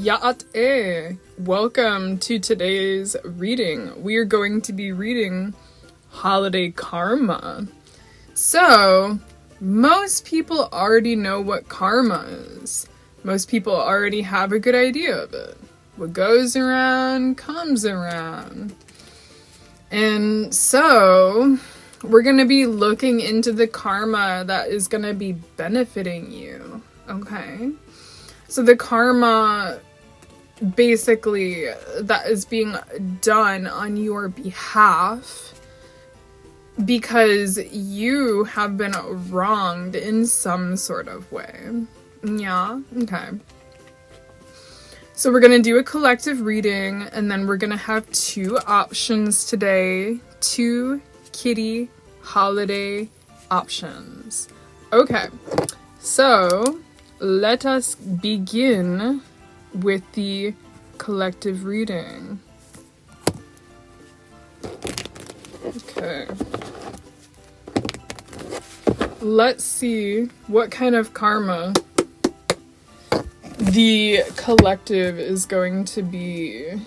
Ya'at Welcome to today's reading. We are going to be reading Holiday Karma. So, most people already know what karma is. Most people already have a good idea of it. What goes around comes around. And so, we're going to be looking into the karma that is going to be benefiting you. Okay? So the karma, basically, that is being done on your behalf because you have been wronged in some sort of way. Yeah? Okay. So we're going to do a collective reading, and then we're going to have two options today. Two kitty holiday options. Okay. So let us begin with the collective reading. Okay. Let's see what kind of karma the collective is going to be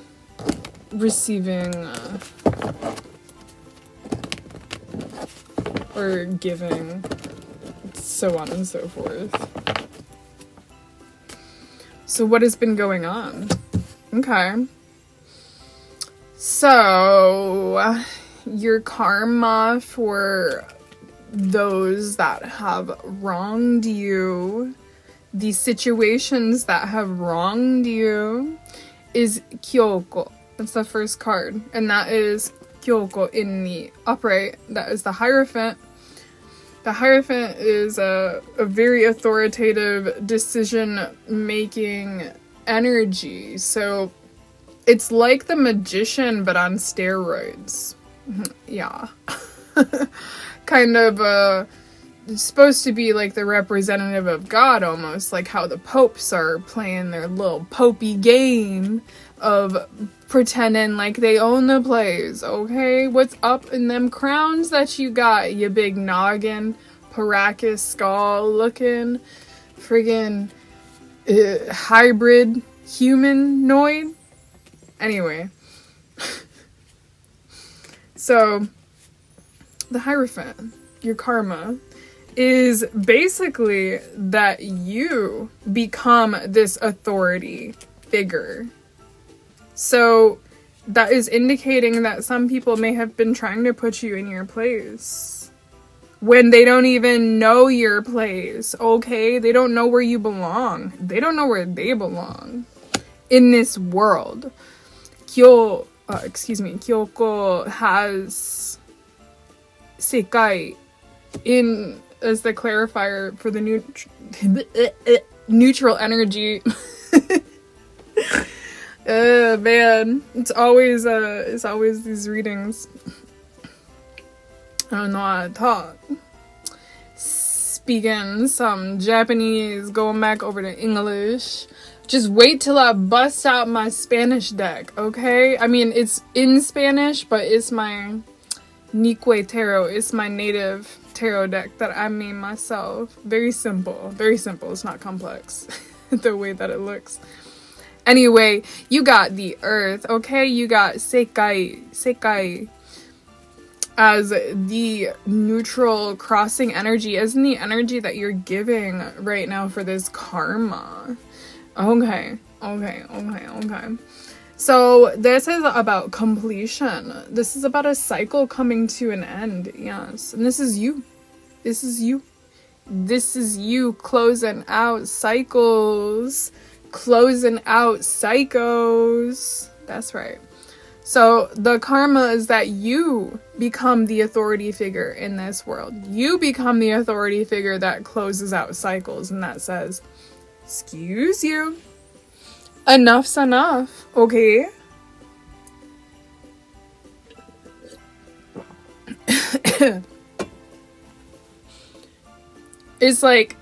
receiving or giving, so on and so forth. So what has been going on? Okay. So, your karma for those that have wronged you, the situations that have wronged you, is Kyoko. That's the first card. And that is Kyoko in the upright. That is the Hierophant. The Hierophant is a very authoritative decision-making energy. So it's like the Magician, but on steroids. Yeah. Kind of, it's supposed to be like the representative of God almost, like how the popes are playing their little popey game of pretending like they own the place, okay? What's up in them crowns that you got, you big noggin, Paracus skull looking, friggin' hybrid humanoid? Anyway. So, the Hierophant, your karma, is basically that you become this authority figure. So that is indicating that some people may have been trying to put you in your place when they don't even know your place, okay? They don't know where you belong. They don't know where they belong in this world. Kyoko has Sekai in as the clarifier for the neutral energy. Man, it's always these readings. I don't know how to talk. Speaking some Japanese, going back over to English. Just wait till I bust out my Spanish deck, okay? I mean, it's in Spanish, but it's my Nikwe Tarot. It's my native tarot deck that I made myself. Very simple. Very simple. It's not complex. The way that it looks. Anyway, you got the earth, okay? You got Sekai as the neutral crossing energy, as in the energy that you're giving right now for this karma. Okay. So this is about completion. This is about a cycle coming to an end, yes. And this is you. This is you closing out cycles. Closing out psychos. That's right. So the karma is that you become the authority figure in this world. You become the authority figure that closes out cycles and that says, excuse you. Enough's enough, okay? It's like,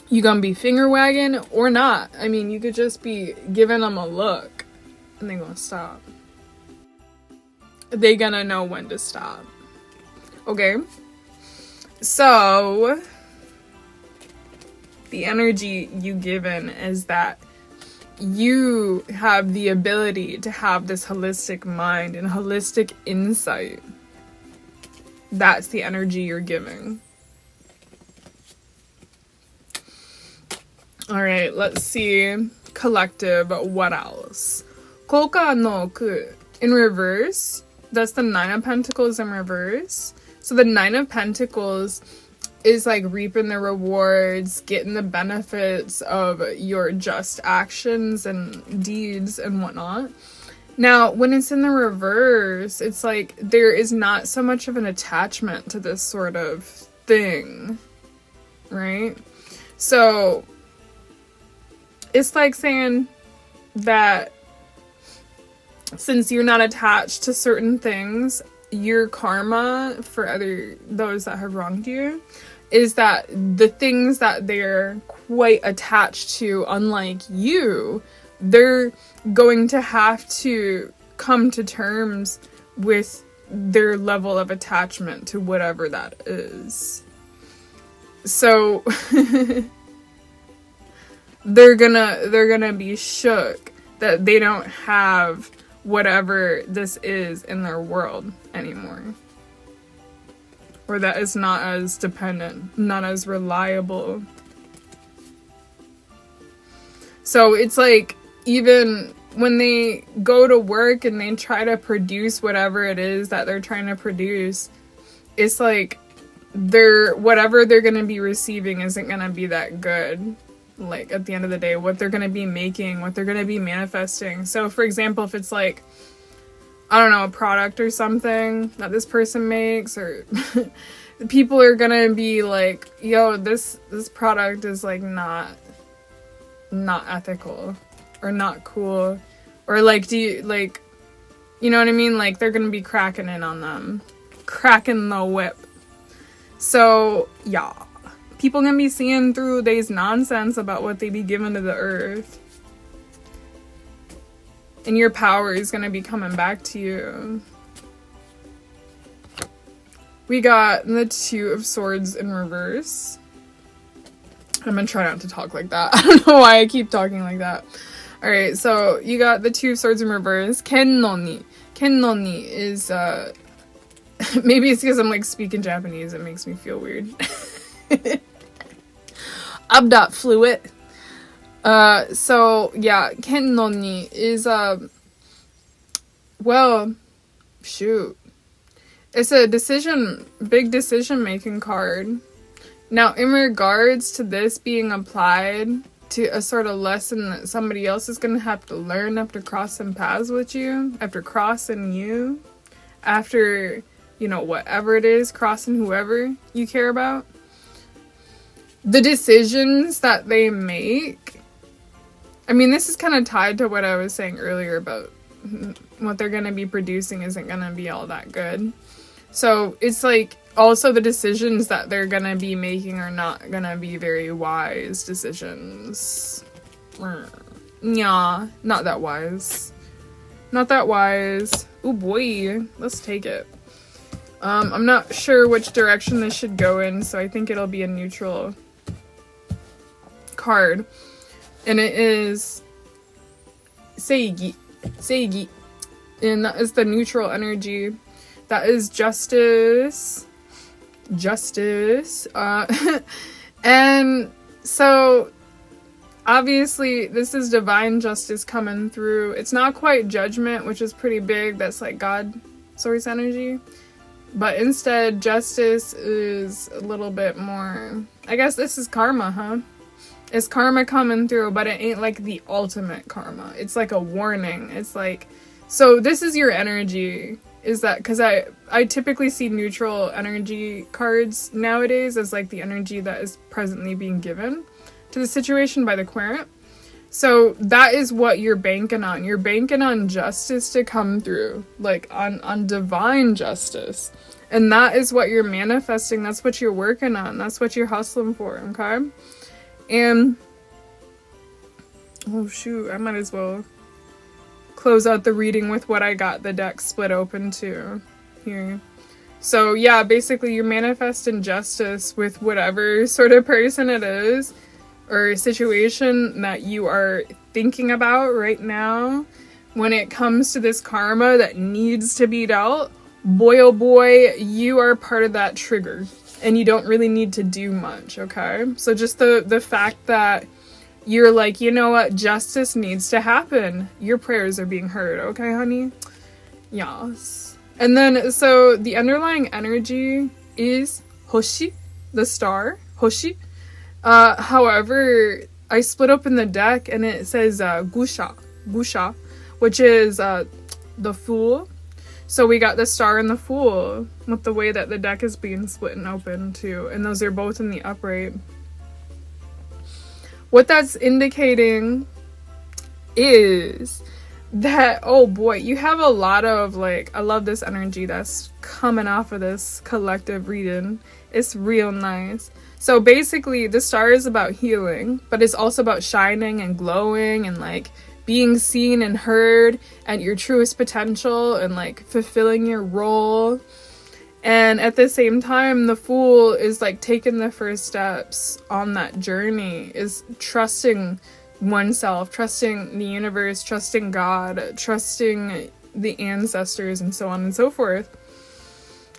you gonna be finger wagging or not? I mean, you could just be giving them a look and they gonna stop. They gonna know when to stop. Okay? So, the energy you given is that you have the ability to have this holistic mind and holistic insight. That's the energy you're giving. All right, let's see. Collective, what else? Koka no ku in reverse. That's the Nine of Pentacles in reverse. So the Nine of Pentacles is like reaping the rewards, getting the benefits of your just actions and deeds and whatnot. Now, when it's in the reverse, it's like there is not so much of an attachment to this sort of thing, right? So it's like saying that since you're not attached to certain things, your karma for those that have wronged you is that the things that they're quite attached to, unlike you, they're going to have to come to terms with their level of attachment to whatever that is. So they're gonna be shook that they don't have whatever this is in their world anymore. Or that is not as dependent, not as reliable. So it's like, even when they go to work and they try to produce whatever it is that they're trying to produce, it's like whatever they're going to be receiving isn't going to be that good. Like, at the end of the day, what they're going to be making, what they're going to be manifesting. So, for example, if it's like, I don't know, a product or something that this person makes, or people are going to be like, yo, this product is like not ethical or not cool, or like, do you, like, you know what I mean? Like, they're going to be cracking in on them, cracking the whip. So, yeah. People can be seeing through these nonsense about what they be giving to the earth. And your power is going to be coming back to you. We got the Two of Swords in reverse. I'm going to try not to talk like that. I don't know why I keep talking like that. Alright, so you got the Two of Swords in reverse. Ken no ni. Ken no ni is, maybe it's because I'm like speaking Japanese. It makes me feel weird. I'm not fluent. So yeah, Ken no ni is well, shoot. It's a big decision making card. Now, in regards to this being applied to a sort of lesson that somebody else is gonna have to learn after crossing paths with you, after crossing you, after, you know, whatever it is, crossing whoever you care about. The decisions that they make, I mean, this is kind of tied to what I was saying earlier about what they're going to be producing isn't going to be all that good. So it's like, also the decisions that they're going to be making are not going to be very wise decisions. Yeah, not that wise. Not that wise. Oh boy, let's take it. I'm not sure which direction this should go in, so I think it'll be a neutral card. And it is Seigi. And that is the neutral energy. That is justice. And so obviously this is divine justice coming through. It's not quite judgment, which is pretty big. That's like God source energy. But instead, justice is a little bit more, I guess this is karma, huh? It's karma coming through, but it ain't like the ultimate karma. It's like a warning. It's like, so this is your energy. Is that, because I typically see neutral energy cards nowadays as like the energy that is presently being given to the situation by the querent. So that is what you're banking on. You're banking on justice to come through, like on divine justice. And that is what you're manifesting. That's what you're working on. That's what you're hustling for, okay? And, oh shoot, I might as well close out the reading with what I got the deck split open to here. So yeah, basically you're manifesting justice with whatever sort of person it is, or a situation that you are thinking about right now, when it comes to this karma that needs to be dealt, boy oh boy, you are part of that trigger. And you don't really need to do much, okay? So just the fact that you're like, you know what, justice needs to happen. Your prayers are being heard, okay, honey? Yes. And then, so the underlying energy is Hoshi, the star, Hoshi. However, I split open the deck and it says Gusha, which is the Fool. So we got the Star and the Fool with the way that the deck is being split and open too. And those are both in the upright. What that's indicating is that, oh boy, you have a lot of like, I love this energy that's coming off of this collective reading. It's real nice. So basically the Star is about healing, but it's also about shining and glowing and like being seen and heard at your truest potential and like fulfilling your role. And at the same time, the Fool is like taking the first steps on that journey, is trusting oneself, trusting the universe, trusting God, trusting the ancestors, and so on and so forth.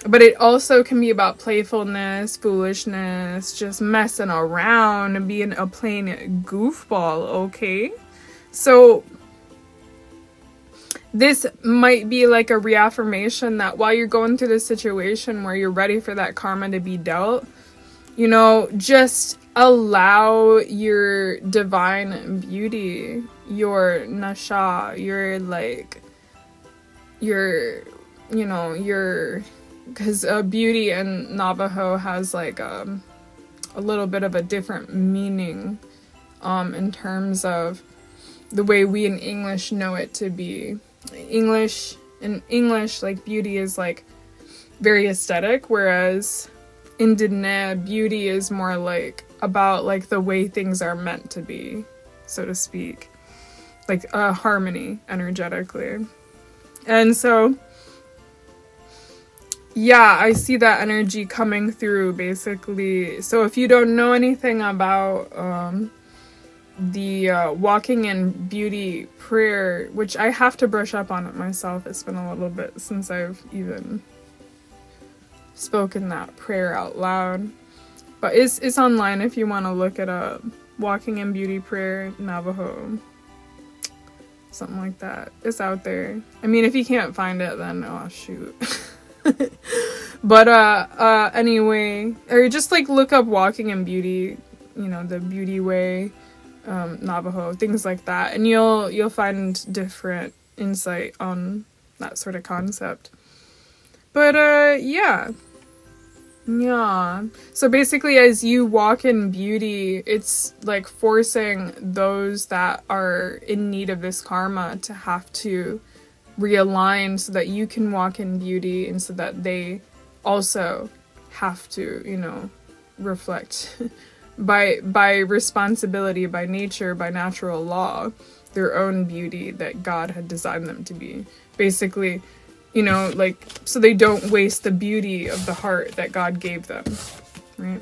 But it also can be about playfulness, foolishness, just messing around and being a plain goofball, okay? So this might be like a reaffirmation that while you're going through this situation where you're ready for that karma to be dealt, you know, just allow your divine beauty, your nasha, your like, your, you know, your, because beauty in Navajo has like a little bit of a different meaning in terms of the way we in English know it to be. In English, like beauty is like very aesthetic, whereas indigenous beauty is more like about like the way things are meant to be, so to speak, like harmony energetically. And so yeah, I see that energy coming through basically. So if you don't know anything about the walking in beauty prayer, which I have to brush up on it myself, it's been a little bit since I've even spoken that prayer out loud, but it's online if you want to look it up. Walking in beauty prayer Navajo, something like that. It's out there. I mean, if you can't find it, then oh shoot. But anyway, or just like look up walking in beauty, you know, the beauty way, Navajo, things like that, and you'll find different insight on that sort of concept. But yeah, so basically as you walk in beauty, it's like forcing those that are in need of this karma to have to realign so that you can walk in beauty, and so that they also have to, you know, reflect by responsibility, by nature, by natural law, their own beauty that God had designed them to be. Basically, you know, like, so they don't waste the beauty of the heart that God gave them, right?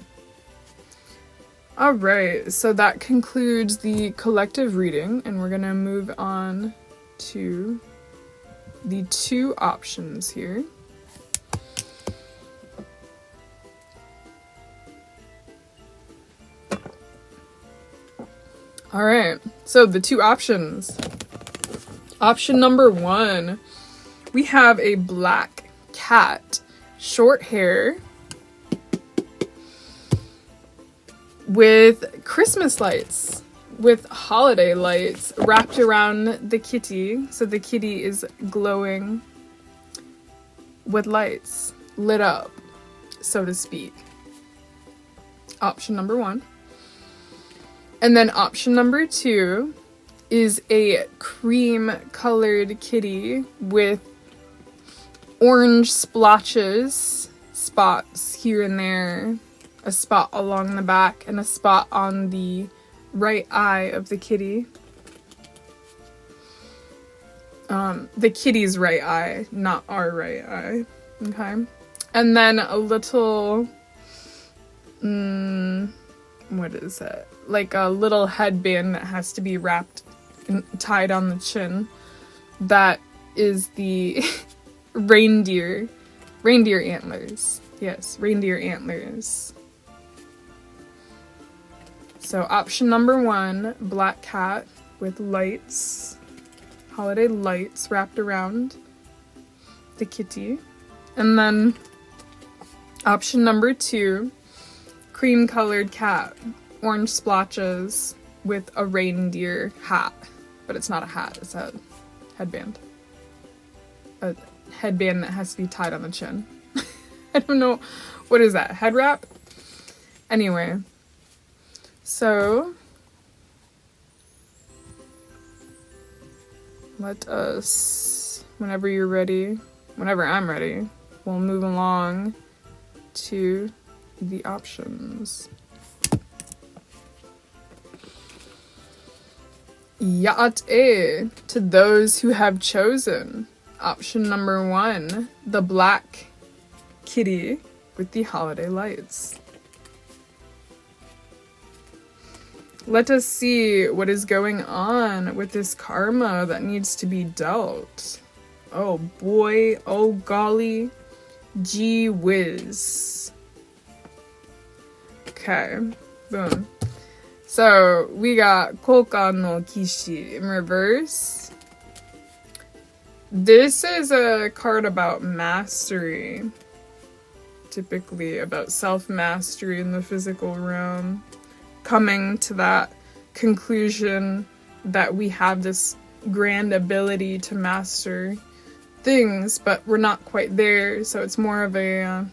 All right, so that concludes the collective reading, and we're gonna move on to the two options here. All right, so the two options. Option number one, we have a black cat, short hair, with Christmas lights, with holiday lights wrapped around the kitty. So the kitty is glowing with lights, lit up, so to speak. Option number one. And then option number two is a cream colored kitty with orange splotches, spots here and there, a spot along the back and a spot on the right eye of the kitty. The kitty's right eye, not our right eye. Okay. And then a little what is it? Like a little headband that has to be wrapped and tied on the chin. That is the reindeer antlers. Yes, reindeer antlers. So option number 1, black cat with lights, holiday lights wrapped around the kitty. And then option number 2, cream colored cat, orange splotches with a reindeer hat. But it's not a hat, it's a headband. A headband that has to be tied on the chin. I don't know, what is that, head wrap? Anyway, so let us, whenever you're ready, whenever I'm ready, we'll move along to the options. Ya'at to those who have chosen option number 1, the black kitty with the holiday lights. Let us see what is going on with this karma that needs to be dealt. Oh boy, oh golly, gee whiz. Okay, boom. So we got Koka no Kishi in reverse. This is a card about mastery. Typically about self-mastery in the physical realm. Coming to that conclusion that we have this grand ability to master things, but we're not quite there. So it's more of a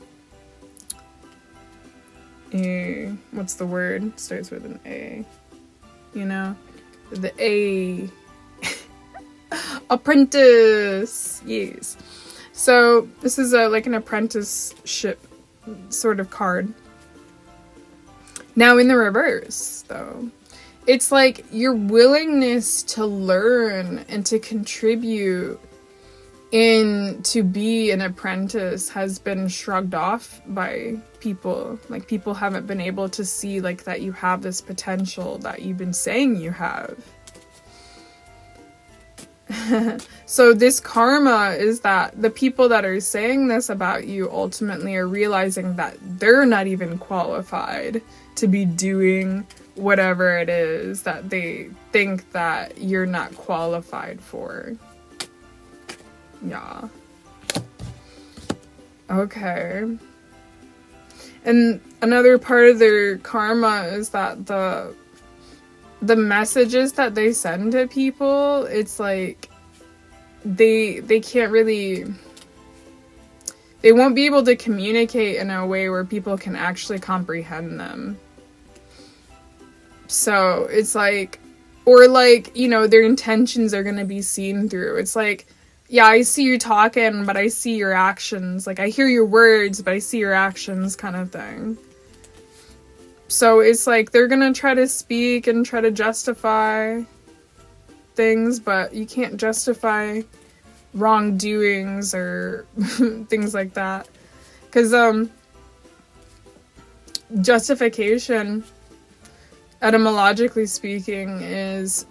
what's the word? It starts with an A. You know? The A. Apprentice. Yes. So this is like an apprenticeship sort of card. Now in the reverse, though, it's like your willingness to learn and to contribute in to be an apprentice has been shrugged off by people. Like, people haven't been able to see like that you have this potential that you've been saying you have. So this karma is that the people that are saying this about you ultimately are realizing that they're not even qualified to be doing whatever it is that they think that you're not qualified for. Yeah. Okay. And another part of their karma is that the messages that they send to people, it's like they can't really, they won't be able to communicate in a way where people can actually comprehend them. So it's like, or like, you know, their intentions are going to be seen through. It's like, yeah, I see you talking, but I see your actions. Like, I hear your words, but I see your actions, kind of thing. So it's like they're gonna try to speak and try to justify things, but you can't justify wrongdoings or things like that. Because justification, etymologically speaking, is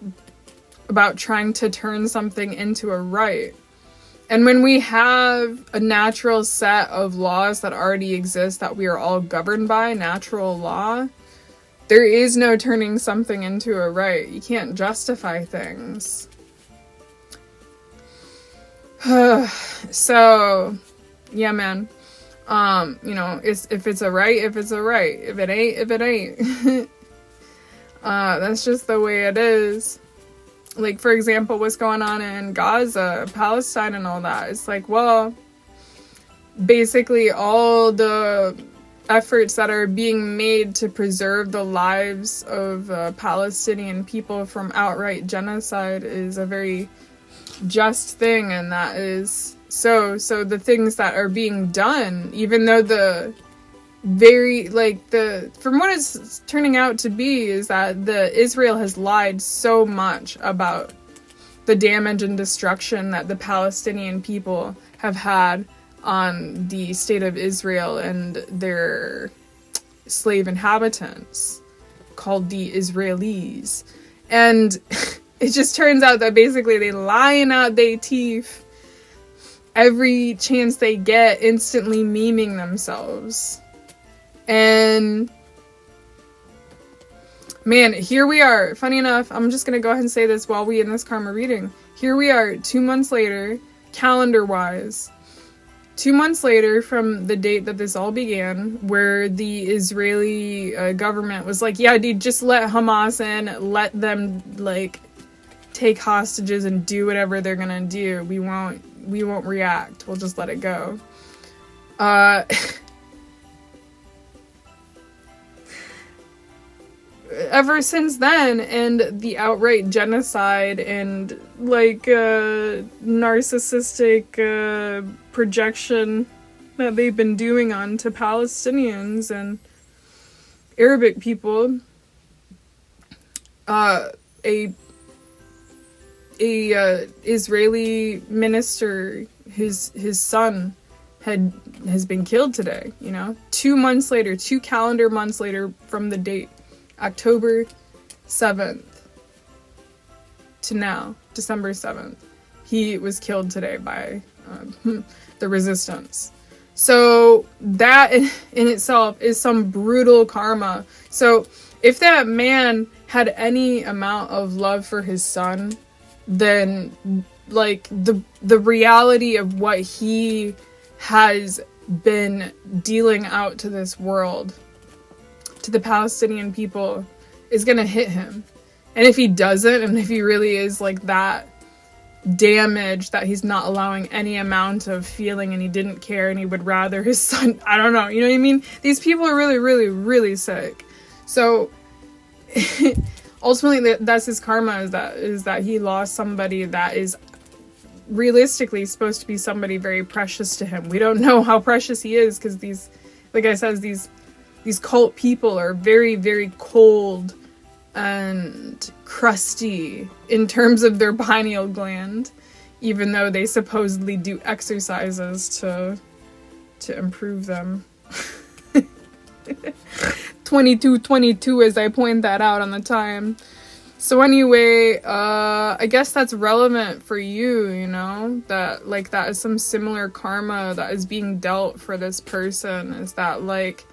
about trying to turn something into a right. And when we have a natural set of laws that already exist that we are all governed by, natural law, there is no turning something into a right. You can't justify things. So, yeah, man. You know, if it's a right, if it's a right. If it ain't, if it ain't. That's just the way it is. Like, for example, what's going on in Gaza, Palestine and all that. It's like, well, basically all the efforts that are being made to preserve the lives of Palestinian people from outright genocide is a very just thing, and that is so the things that are being done, even though from what it's turning out to be, is that Israel has lied so much about the damage and destruction that the Palestinian people have had on the state of Israel and their slave inhabitants. called the Israelis. And it just turns out that basically they lying out their teeth every chance they get, instantly memeing themselves. And man, here we are. Funny enough, I'm just gonna go ahead and say this while we in this karma reading. Here we are 2 months later, calendar-wise. 2 months later from the date that this all began, where the Israeli government was like, yeah, dude, just let Hamas in, let them, like, take hostages and do whatever they're gonna do. We won't react. We'll just let it go. Ever since then, and the outright genocide and, like, narcissistic projection that they've been doing onto Palestinians and Arabic people, a Israeli minister, his son has been killed today, 2 months later, 2 calendar months later from the date, October 7th to now, December 7th. He was killed today by the resistance. So that in itself is some brutal karma. So if that man had any amount of love for his son, then like the reality of what he has been dealing out to this world, to the Palestinian people, is gonna hit him. And if he doesn't, and if he really is like that damaged that he's not allowing any amount of feeling and he didn't care and he would rather his son, I don't know, you know what I mean? These people are really, really, really sick. So ultimately that's his karma, is that he lost somebody that is realistically supposed to be somebody very precious to him. We don't know how precious he is, because these, like I said, these cult people are very, very cold and crusty in terms of their pineal gland, even though they supposedly do exercises to improve them. 22 as I point that out on the time. So anyway, I guess that's relevant for you, that like that is some similar karma that is being dealt for this person, is that like,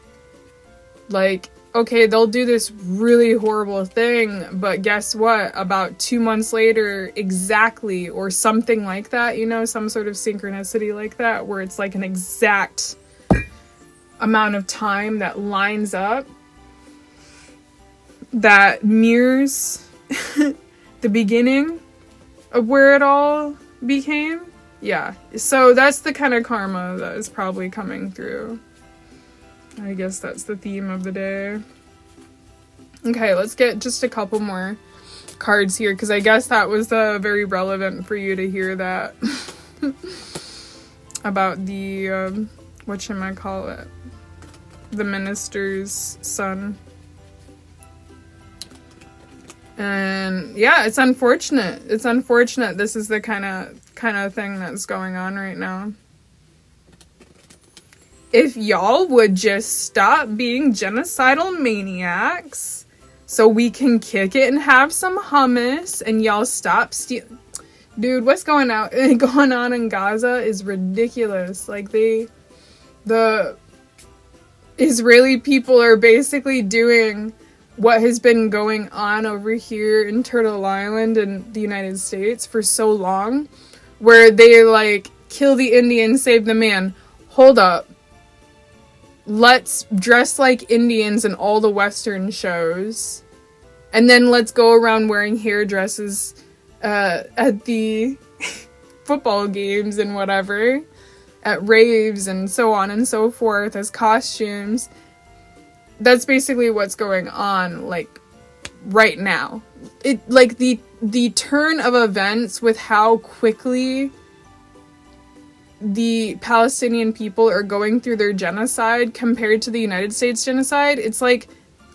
okay, they'll do this really horrible thing, but guess what? About 2 months later, exactly, or something like that, some sort of synchronicity like that, where it's like an exact amount of time that lines up, that mirrors the beginning of where it all became. Yeah, so that's the kind of karma that is probably coming through. I guess that's the theme of the day. Okay, let's get just a couple more cards here, because I guess that was very relevant for you to hear that about the whatchamacallit, the minister's son. And yeah, it's unfortunate. It's unfortunate. This is the kind of thing that's going on right now. If y'all would just stop being genocidal maniacs so we can kick it and have some hummus, and y'all stop stealing. Dude, what's going on in Gaza is ridiculous. Like, the Israeli people are basically doing what has been going on over here in Turtle Island in the United States for so long, where they like kill the Indian, save the man. Hold up. Let's dress like Indians in all the Western shows, and then let's go around wearing hairdresses at the football games and whatever, at raves and so on and so forth, as costumes. That's basically what's going on, like, right now. It, like, the turn of events with how quickly the Palestinian people are going through their genocide compared to the United States genocide, it's like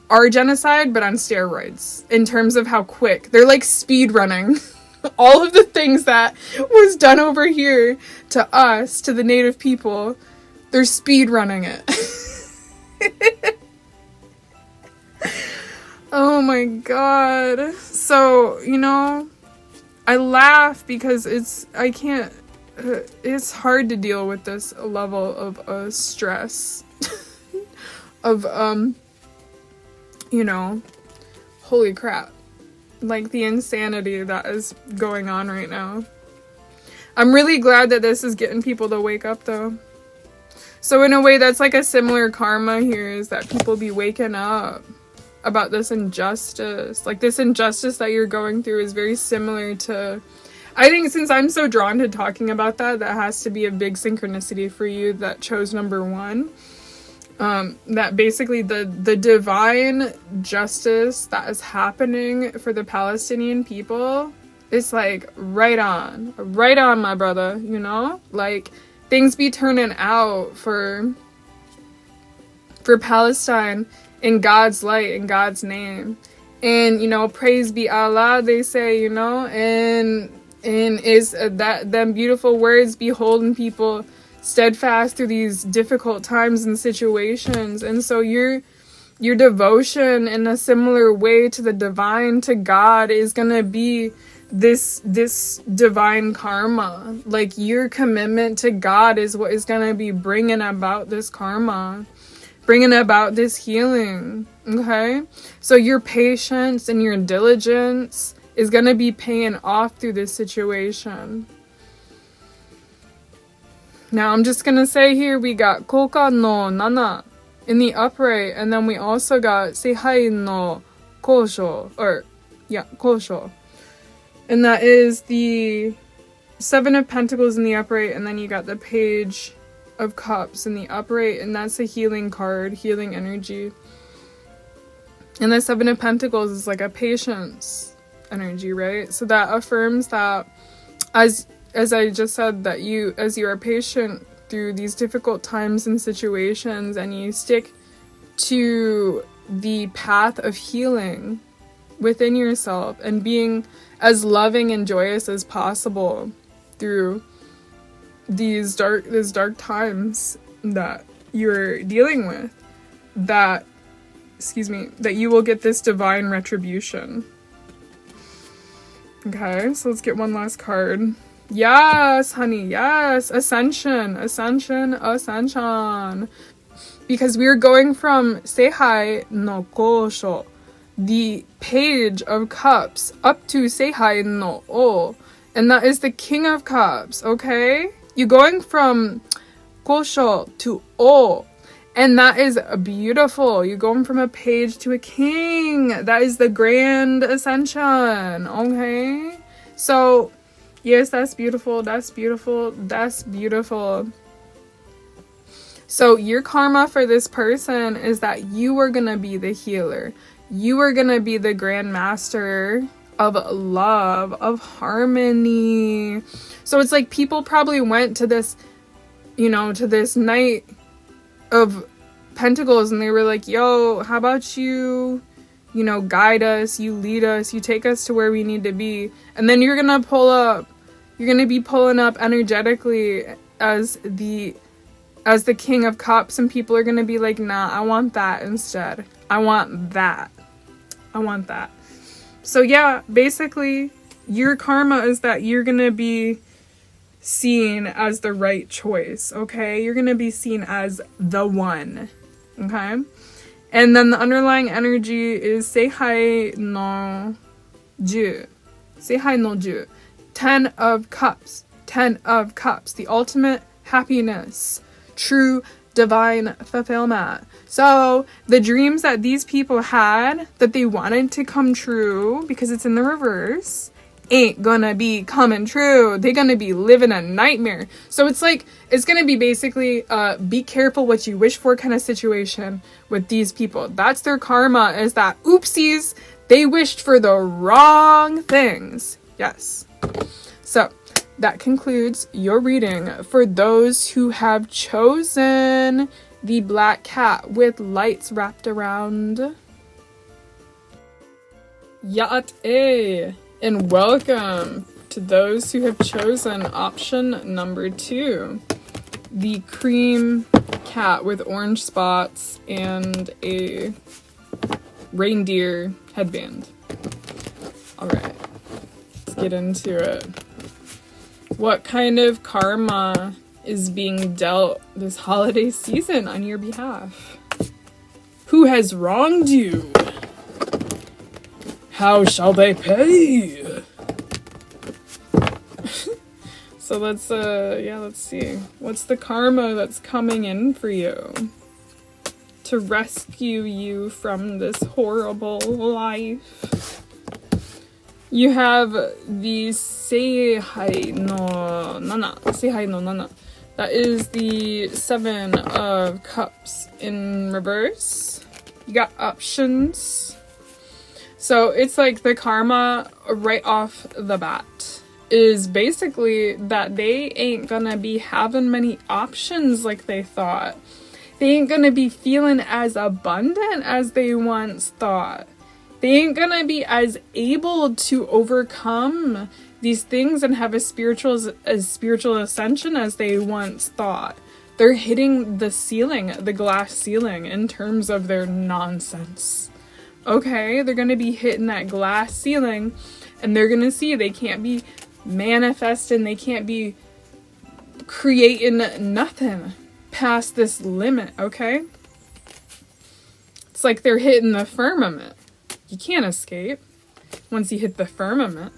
our genocide, but on steroids, in terms of how quick. They're like speed running all of the things that was done over here to us, to the native people. They're speed running it. Oh my god. So, I laugh because it's hard to deal with this level of stress of holy crap, like the insanity that is going on right now. I'm really glad that this is getting people to wake up though. So in a way, that's like a similar karma here, is that people be waking up about this injustice. Like, this injustice that you're going through is very similar to, I think, since I'm so drawn to talking about that has to be a big synchronicity for you that chose number 1. That basically the divine justice that is happening for the Palestinian people is like right on, my brother, like things be turning out for Palestine in God's light, in God's name. And, praise be Allah, they say, and is that them beautiful words be holding people steadfast through these difficult times and situations. And so your devotion in a similar way to the divine, to God, is gonna be this divine karma. Like, your commitment to God is what is gonna be bringing about this karma, bringing about this healing. Okay, so your patience and your diligence is gonna be paying off through this situation. Now, I'm just gonna say here, we got Koka no Nana in the upright, and then we also got Seihai no Kosho, Kosho. And that is the 7 of Pentacles in the upright, and then you got the Page of Cups in the upright, and that's a healing card, healing energy. And the 7 of Pentacles is like a patience energy, right? So that affirms that as I just said, that as you are patient through these difficult times and situations, and you stick to the path of healing within yourself and being as loving and joyous as possible through these dark times that you're dealing with, that you will get this divine retribution. Okay, so let's get one last card. Yes, honey, yes. Ascension. Because we're going from Seihai no Kosho, the Page of Cups, up to Seihai no O. And that is the King of Cups, okay? You're going from Kosho to O. And that is beautiful. You're going from a page to a king. That is the grand ascension, okay? So, yes, that's beautiful. So your karma for this person is that you are going to be the healer. You are going to be the grand master of love, of harmony. So it's like people probably went to this, to this night of Pentacles, and they were like, yo, how about you guide us, you lead us, you take us to where we need to be. And then you're going to be pulling up energetically as the King of Cups, and people are going to be like, nah, I want that instead. I want that. So yeah, basically your karma is that you're going to be seen as the right choice, okay? You're going to be seen as the one, okay? And then the underlying energy is Seihai no Ju. Seihai no Ju. 10 of Cups. 10 of Cups. The ultimate happiness. True divine fulfillment. So the dreams that these people had that they wanted to come true, because it's in the reverse, ain't gonna be coming true. They're gonna be living a nightmare. So it's like, it's gonna be basically be careful what you wish for kind of situation with these people. That's their karma, is that oopsies, they wished for the wrong things. Yes. So that concludes your reading for those who have chosen the black cat with lights wrapped around. Ya'at and welcome to those who have chosen option number 2, the cream cat with orange spots and a reindeer headband. Alright, let's get into it. What kind of karma is being dealt this holiday season on your behalf? Who has wronged you? How shall they pay? So let's see. What's the karma that's coming in for you to rescue you from this horrible life? You have the Seihai no Nana. That is the 7 of Cups in reverse. You got options. So it's like the karma right off the bat is basically that they ain't gonna be having many options like they thought. They ain't gonna be feeling as abundant as they once thought. They ain't gonna be as able to overcome these things and have a spiritual ascension as they once thought. They're hitting the ceiling, the glass ceiling, in terms of their nonsense. Okay, they're gonna be hitting that glass ceiling, and they're gonna see they can't be manifesting, they can't be creating nothing past this limit, okay? It's like they're hitting the firmament. You can't escape once you hit the firmament.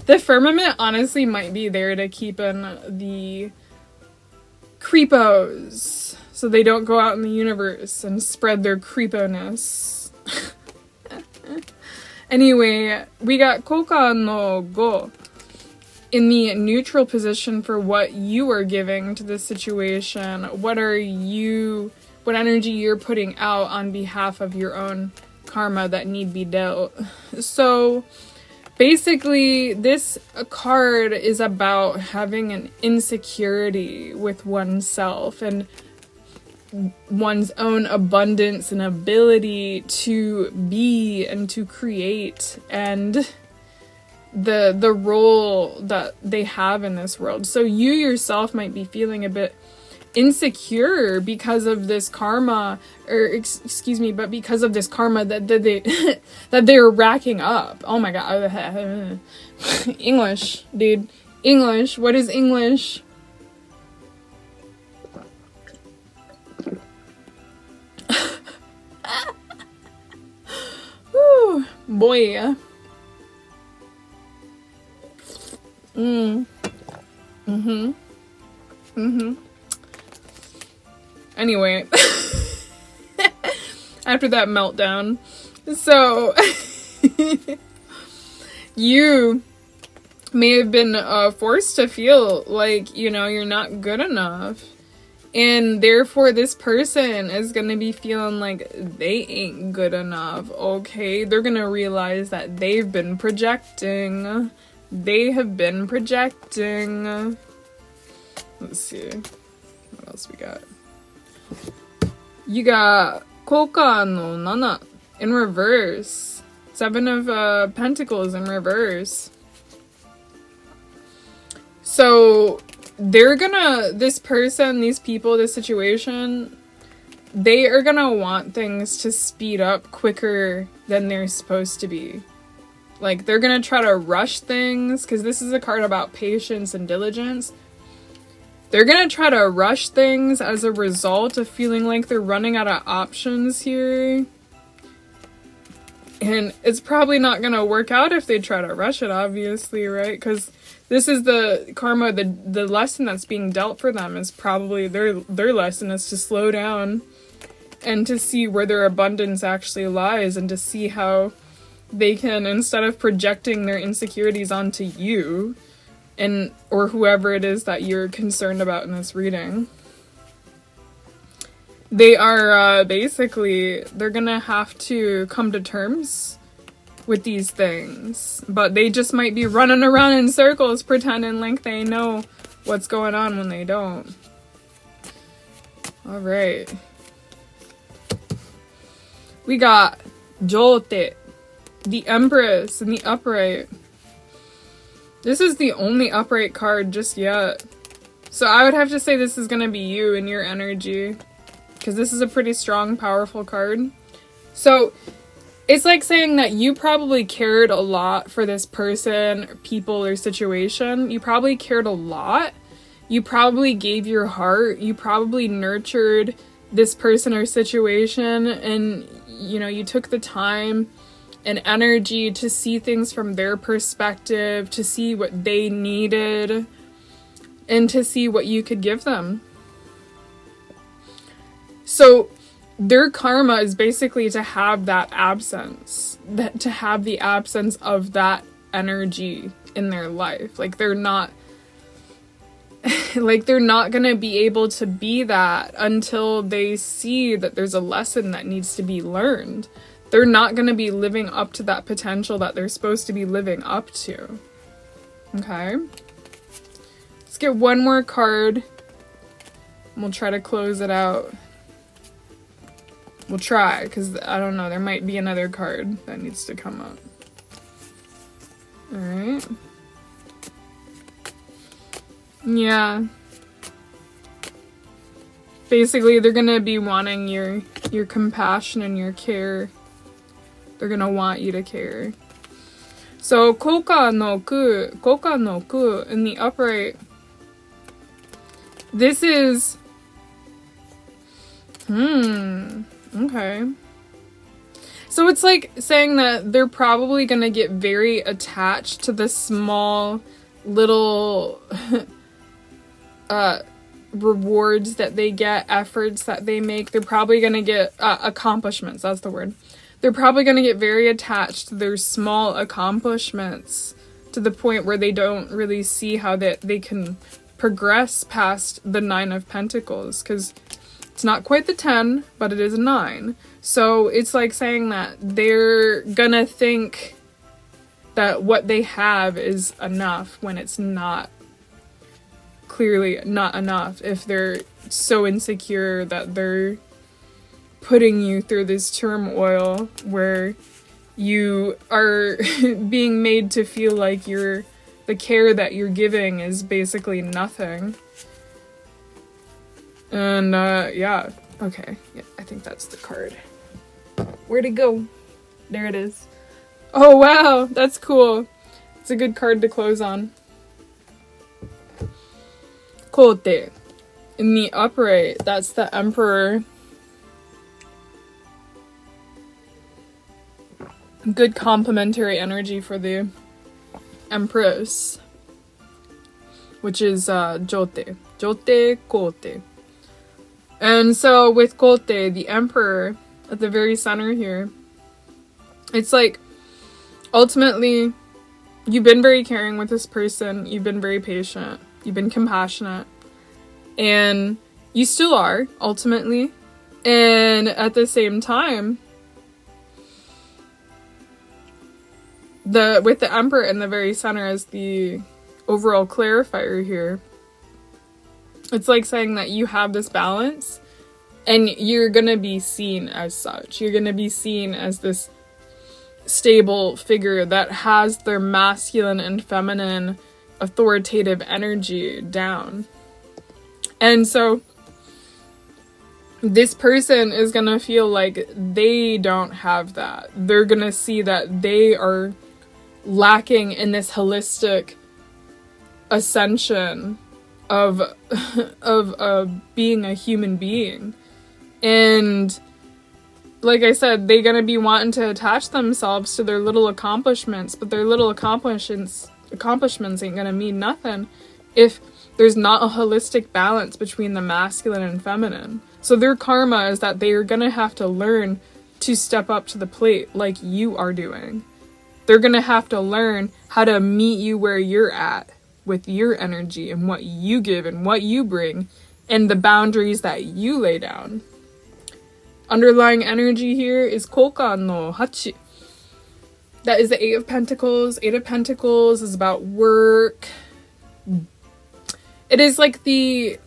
The firmament honestly might be there to keep in the creepos so they don't go out in the universe and spread their creeponess. Anyway, we got Koka no Go in the neutral position for what you are giving to this situation. What energy you're putting out on behalf of your own karma that need be dealt. So basically, this card is about having an insecurity with oneself and one's own abundance and ability to be and to create and the role that they have in this world. So you yourself might be feeling a bit insecure because of this karma, or but because of this karma that they that they're racking up. Oh my god. English, dude. English. What is English? Whew, boy. Anyway, after that meltdown, so you may have been forced to feel like, you're not good enough. And therefore, this person is going to be feeling like they ain't good enough, okay? They're going to realize that they've been projecting. They have been projecting. Let's see. What else we got? You got Koka no Nana in reverse. 7 of Pentacles in reverse. So this person, these people, this situation, they are gonna want things to speed up quicker than they're supposed to be. Like, they're gonna try to rush things, because this is a card about patience and diligence. They're gonna try to rush things as a result of feeling like they're running out of options here. And it's probably not gonna work out if they try to rush it, obviously, right? Because this is the karma, the lesson that's being dealt for them is probably their lesson is to slow down and to see where their abundance actually lies, and to see how they can, instead of projecting their insecurities onto you and or whoever it is that you're concerned about in this reading, they are they're gonna have to come to terms with these things, but they just might be running around in circles pretending like they know what's going on when they don't. All right, we got Jote, the Empress, in the upright. This is the only upright card just yet, so I would have to say this is gonna be you and your energy, because this is a pretty strong, powerful card. So it's like saying that you probably cared a lot for this person, or people, or situation. You probably cared a lot. You probably gave your heart. You probably nurtured this person or situation, and you took the time and energy to see things from their perspective, to see what they needed, and to see what you could give them. So their karma is basically to have that absence, to have the absence of that energy in their life. Like they're not gonna be able to be that until they see that there's a lesson that needs to be learned. They're not gonna be living up to that potential that they're supposed to be living up to. Okay? Let's get one more card, and we'll try to close it out. We'll try, because I don't know, there might be another card that needs to come up. Alright. Yeah. Basically, they're gonna be wanting your compassion and your care. They're gonna want you to care. So, koka no ku in the upright. This is... Okay. So it's like saying that they're probably gonna get very attached to the small little rewards that they get, efforts that they make. They're probably gonna get accomplishments, that's the word. They're probably gonna get very attached to their small accomplishments to the point where they don't really see how they can progress past the 9 of Pentacles, because it's not quite the 10, but it is a 9. So it's like saying that they're gonna think that what they have is enough when it's not, clearly not enough, if they're so insecure that they're putting you through this turmoil where you are being made to feel like the care that you're giving is basically nothing. And, yeah. Okay. Yeah, I think that's the card. Where'd it go? There it is. Oh, wow. That's cool. It's a good card to close on. Kote. In the upright, that's the Emperor. Good complementary energy for the Empress, which is, Jote. Jote, Kote. And so with Kote, the Emperor, at the very center here, it's like, ultimately, you've been very caring with this person, you've been very patient, you've been compassionate, and you still are, ultimately. And at the same time, with the Emperor in the very center as the overall clarifier here, it's like saying that you have this balance and you're gonna be seen as such. You're gonna be seen as this stable figure that has their masculine and feminine authoritative energy down. And so this person is gonna feel like they don't have that. They're gonna see that they are lacking in this holistic ascension of being a human being. And like I said, they're gonna be wanting to attach themselves to their little accomplishments, but their little accomplishments ain't gonna mean nothing if there's not a holistic balance between the masculine and feminine. So their karma is that they are gonna have to learn to step up to the plate like you are doing. They're gonna have to learn how to meet you where you're at with your energy and what you give and what you bring and the boundaries that you lay down. Underlying energy here is Koka no Hachi. That is the 8 of Pentacles. 8 of Pentacles is about work. It is like the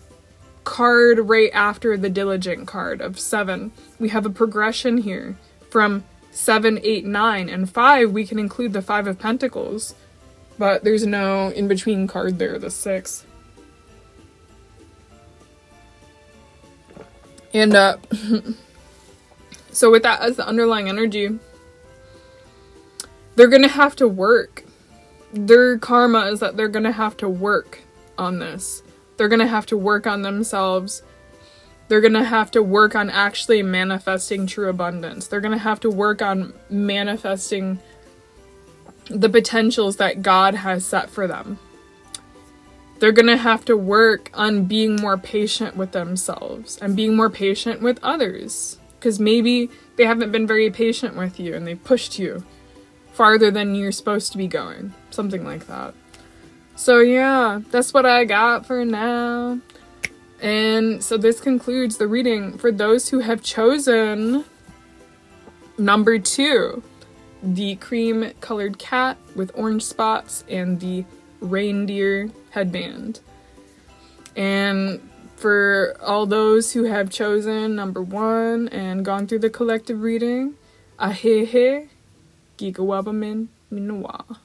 card right after the diligent card of 7. We have a progression here from 7, 8, 9, and 5. We can include the 5 of Pentacles, but there's no in-between card there, the 6. And, So with that as the underlying energy, they're going to have to work. Their karma is that they're going to have to work on this. They're going to have to work on themselves. They're going to have to work on actually manifesting true abundance. They're going to have to work on manifesting the potentials that God has set for them. They're going to have to work on being more patient with themselves and being more patient with others. Because maybe they haven't been very patient with you and they pushed you farther than you're supposed to be going. Something like that. So yeah, that's what I got for now. And so this concludes the reading for those who have chosen number 2, the cream colored cat with orange spots and the reindeer headband. And for all those who have chosen number 1 and gone through the collective reading, ahehe, gigawabamin minawa.